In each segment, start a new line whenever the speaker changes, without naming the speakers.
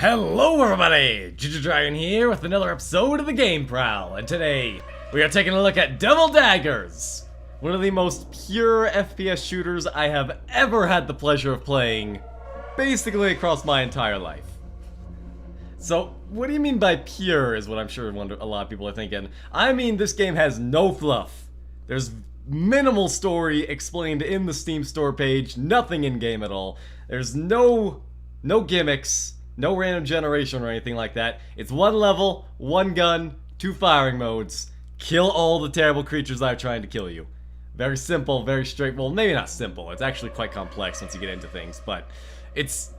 Hello everybody! Ginger Dragon here with another episode of the Game Prowl, and today we are taking a look at Devil Daggers, one of the most pure FPS shooters I have ever had the pleasure of playing, basically across my entire life. So, what do you mean by pure is what I'm sure a lot of people are thinking. I mean this game has no fluff. There's minimal story explained in the Steam store page, nothing in-game at all. There's no gimmicks. No random generation or anything like that. It's one level, one gun, two firing modes. Kill all the terrible creatures that are trying to kill you. Very simple, very straight. Well, maybe not simple. It's actually quite complex once you get into things, but it's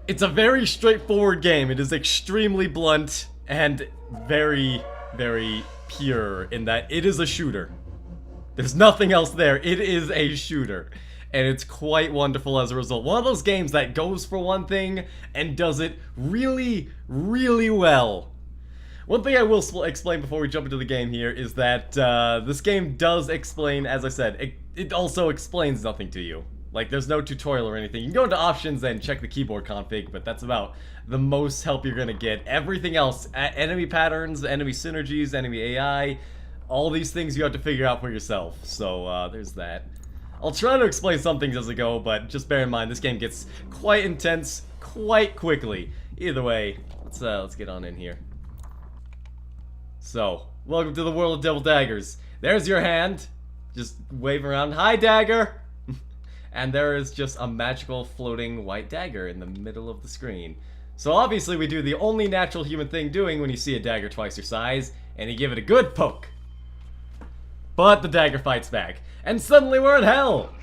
a very straightforward game. It is extremely blunt and very, very pure in that it is a shooter. There's nothing else there. It is a shooter. And it's quite wonderful as a result. One of those games that goes for one thing and does it really, really well. One thing I will explain before we jump into the game here is that this game does explain, as I said, it also explains nothing to you. Like, there's no tutorial or anything. You can go into options and check the keyboard config, but that's about the most help you're gonna get. Everything else, enemy patterns, enemy synergies, enemy AI, all these things you have to figure out for yourself. So, there's that. I'll try to explain some things as I go, but just bear in mind this game gets quite intense quite quickly. Either way, let's get on in here. So, welcome to the world of Devil Daggers. There's your hand, just wave around. Hi, dagger! And there is just a magical floating white dagger in the middle of the screen. So obviously we do the only natural human thing doing when you see a dagger twice your size, and you give it a good poke. But the dagger fights back. And suddenly we're in hell!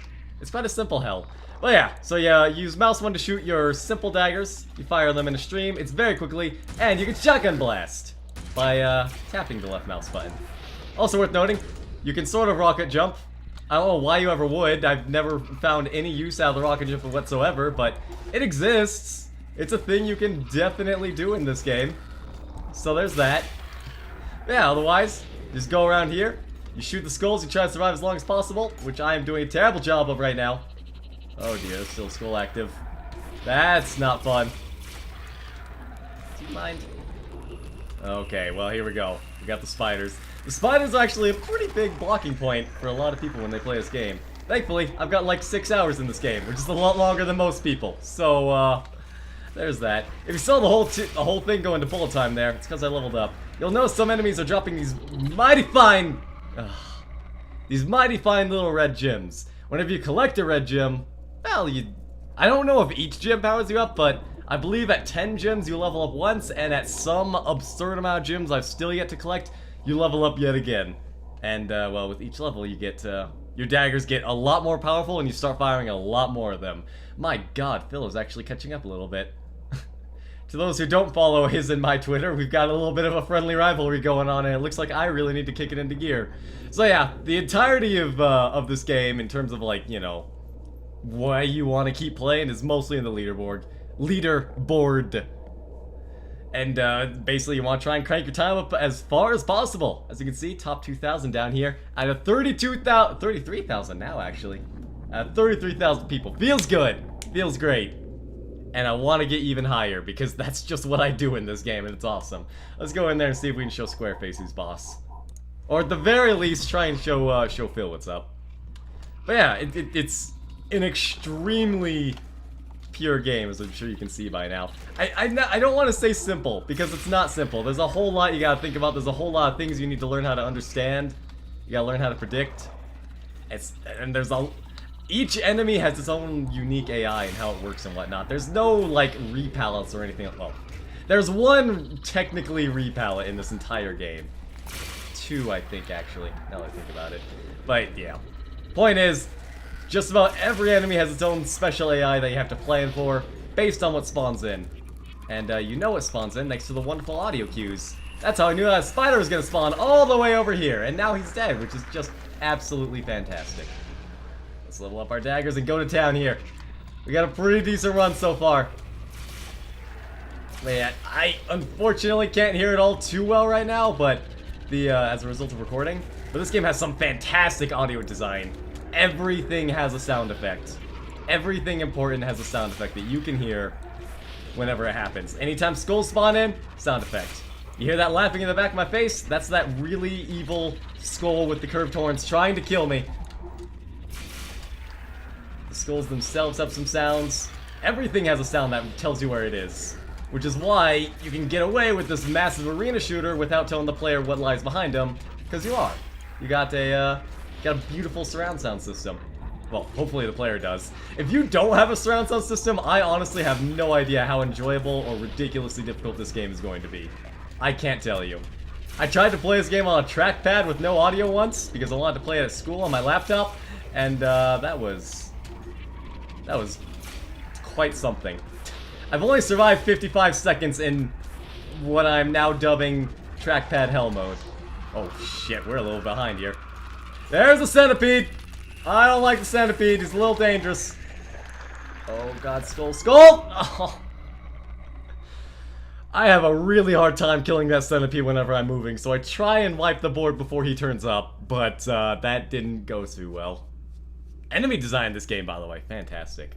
It's quite a simple hell. Well, yeah, so yeah, use mouse 1 to shoot your simple daggers. You fire them in a stream, it's very quickly, and you can shotgun blast by tapping the left mouse button. Also worth noting, you can sort of rocket jump. I don't know why you ever would. I've never found any use out of the rocket jump whatsoever, but it exists. It's a thing you can definitely do in this game. So there's that. Yeah, otherwise, just go around here. You shoot the skulls, you try to survive as long as possible, which I am doing a terrible job of right now. Oh dear, there's still a skull active. That's not fun. Do you mind? Okay, well here we go. We got the spiders. The spiders are actually a pretty big blocking point for a lot of people when they play this game. Thankfully, I've got like 6 hours in this game, which is a lot longer than most people. So, there's that. If you saw the whole thing go into bullet time there, it's because I leveled up. You'll notice some enemies are dropping these mighty fine little red gems. Whenever you collect a red gem, well, I don't know if each gem powers you up, but I believe at 10 gems you level up once, and at some absurd amount of gems I've still yet to collect, you level up yet again. And, well, with each level you get, your daggers get a lot more powerful and you start firing a lot more of them. My god, Phil is actually catching up a little bit. To those who don't follow his and my Twitter, we've got a little bit of a friendly rivalry going on, and it looks like I really need to kick it into gear. So yeah, the entirety of this game, in terms of like, you know, why you want to keep playing, is mostly in the leaderboard. And basically you want to try and crank your time up as far as possible. As you can see, top 2,000 down here, out of 33,000 now actually. 33,000 people. Feels good. Feels great. And I want to get even higher, because that's just what I do in this game, and it's awesome. Let's go in there and see if we can show Squareface who's boss. Or at the very least, try and show Phil what's up. But yeah, it's an extremely pure game, as I'm sure you can see by now. I don't want to say simple, because it's not simple. There's a whole lot you gotta think about. There's a whole lot of things you need to learn how to understand. You gotta learn how to predict. Each enemy has its own unique AI and how it works and whatnot. There's no, like, repalettes or anything. Well, there's one technically repalette in this entire game. 2, I think, actually, now that I think about it. But, yeah. Point is, just about every enemy has its own special AI that you have to plan for, based on what spawns in. And, you know what spawns in next to the wonderful audio cues. That's how I knew that spider was gonna spawn all the way over here, and now he's dead, which is just absolutely fantastic. Let's level up our daggers and go to town here. We got a pretty decent run so far. Man, I unfortunately can't hear it all too well right now, but as a result of recording. But this game has some fantastic audio design. Everything has a sound effect. Everything important has a sound effect that you can hear whenever it happens. Anytime skulls spawn in, sound effect. You hear that laughing in the back of my face? That's that really evil skull with the curved horns trying to kill me. The skulls themselves have some sounds. Everything has a sound that tells you where it is. Which is why you can get away with this massive arena shooter without telling the player what lies behind them, because you are. You got a beautiful surround sound system. Well, hopefully the player does. If you don't have a surround sound system, I honestly have no idea how enjoyable or ridiculously difficult this game is going to be. I can't tell you. I tried to play this game on a trackpad with no audio once, because I wanted to play it at school on my laptop, and that was quite something. I've only survived 55 seconds in what I'm now dubbing trackpad hell mode. Oh shit, we're a little behind here. There's a centipede! I don't like the centipede, he's a little dangerous. Oh god, skull, skull! Oh. I have a really hard time killing that centipede whenever I'm moving, so I try and wipe the board before he turns up, but that didn't go too well. Enemy design in this game, by the way, fantastic.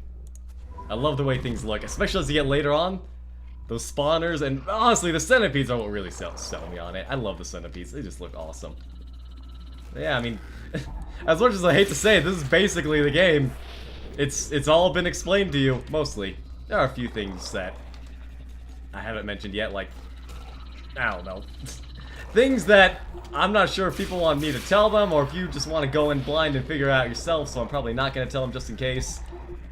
I love the way things look, especially as you get later on. Those spawners, and honestly, the centipedes are what really sell me on it. I love the centipedes, they just look awesome. But yeah, I mean, as much as I hate to say it, this is basically the game. It's all been explained to you, mostly. There are a few things that I haven't mentioned yet, like, I don't know. Things that I'm not sure if people want me to tell them, or if you just want to go in blind and figure it out yourself, so I'm probably not going to tell them just in case.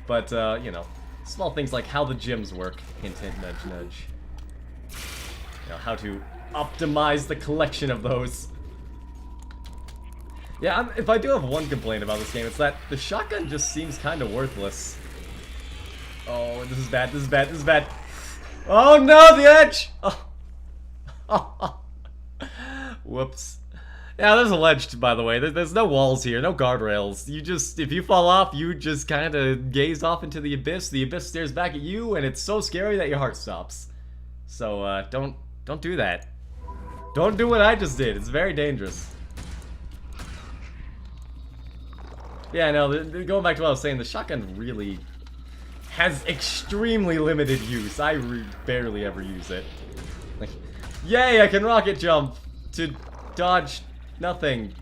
But, you know, small things like how the gyms work. Hint, hint, nudge, nudge. You know, how to optimize the collection of those. Yeah, if I do have one complaint about this game, it's that the shotgun just seems kind of worthless. Oh, this is bad, this is bad, this is bad. Oh no, the edge! Oh. Whoops. Yeah, there's a ledge, by the way. There's no walls here, no guardrails. You just, if you fall off, you just kind of gaze off into the abyss. The abyss stares back at you, and it's so scary that your heart stops. So, don't do that. Don't do what I just did. It's very dangerous. Yeah, no, going back to what I was saying, the shotgun really has extremely limited use. I barely ever use it. Like, yay, I can rocket jump to dodge nothing.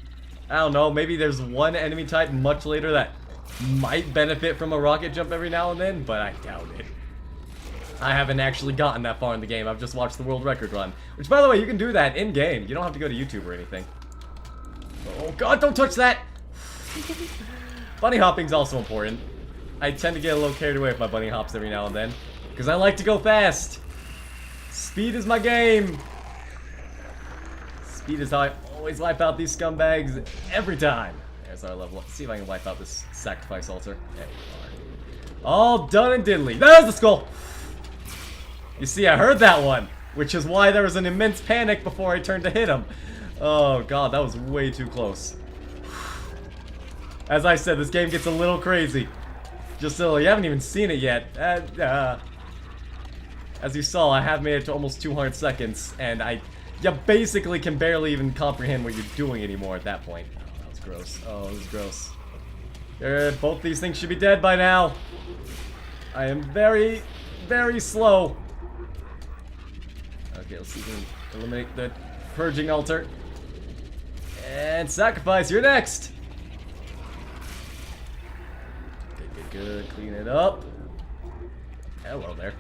I don't know, maybe there's one enemy type much later that might benefit from a rocket jump every now and then, but I doubt it. I haven't actually gotten that far in the game. I've just watched the world record run. Which, by the way, you can do that in-game. You don't have to go to YouTube or anything. Oh god, don't touch that! Bunny hopping's also important. I tend to get a little carried away with my bunny hops every now and then, because I like to go fast. Speed is my game. Speed is how I always wipe out these scumbags every time. There's our level up. Let's see if I can wipe out this sacrifice altar. There we are. All done and diddly. There's the skull! You see, I heard that one, which is why there was an immense panic before I turned to hit him. Oh god, that was way too close. As I said, this game gets a little crazy. Just so you haven't even seen it yet. As you saw, I have made it to almost 200 seconds, and you basically can barely even comprehend what you're doing anymore at that point. Oh, that was gross. Oh, that was gross. Both these things should be dead by now. I am very, very slow. Okay, let's see if we can eliminate the purging altar. And sacrifice, you're next! Good, clean it up. Hello there.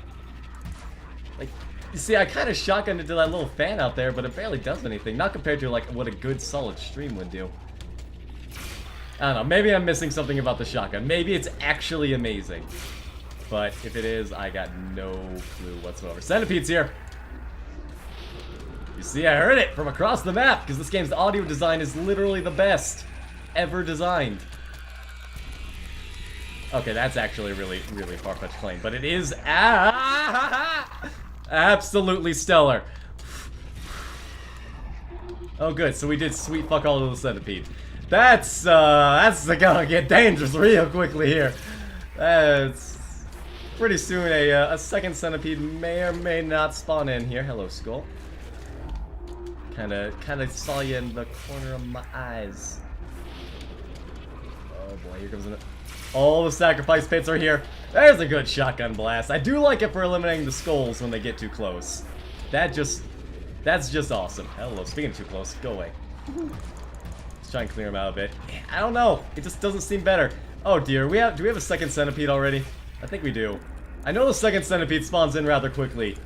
Like, you see, I kind of shotgunned into that little fan out there, but it barely does anything. Not compared to, like, what a good solid stream would do. I don't know, maybe I'm missing something about the shotgun. Maybe it's actually amazing. But if it is, I got no clue whatsoever. Centipede's here! You see, I heard it from across the map, because this game's audio design is literally the best ever designed. Okay, that's actually a really, really far-fetched claim, but it is absolutely stellar. Oh, good. So we did sweet fuck all of the centipede. That's gonna get dangerous real quickly here. That's pretty soon a second centipede may or may not spawn in here. Hello, skull. Kinda saw you in the corner of my eyes. Oh boy, here comes an... All the sacrifice pits are here. There's a good shotgun blast. I do like it for eliminating the skulls when they get too close. That's just awesome. Hello, speaking of too close, go away. Let's try and clear him out a bit. I don't know. It just doesn't seem better. Oh dear, do we have a second centipede already? I think we do. I know the second centipede spawns in rather quickly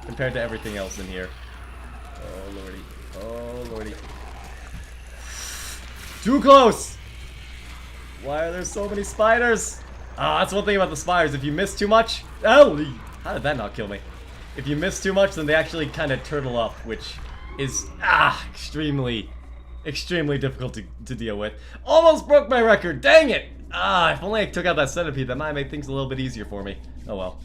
compared to everything else in here. Oh lordy. Oh lordy. Too close! Why are there so many spiders? Ah, that's one thing about the spiders. If you miss too much... Oh! How did that not kill me? If you miss too much, then they actually kind of turtle up, which is extremely difficult to deal with. Almost broke my record, dang it! If only I took out that centipede, that might make things a little bit easier for me. Oh well.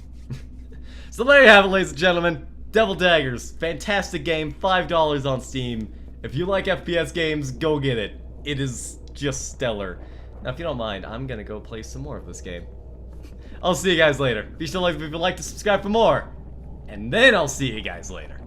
So there you have it, ladies and gentlemen. Devil Daggers, fantastic game, $5 on Steam. If you like FPS games, go get it. It is just stellar. Now, if you don't mind, I'm gonna go play some more of this game. I'll see you guys later. Be sure to like if you like to subscribe for more. And then I'll see you guys later.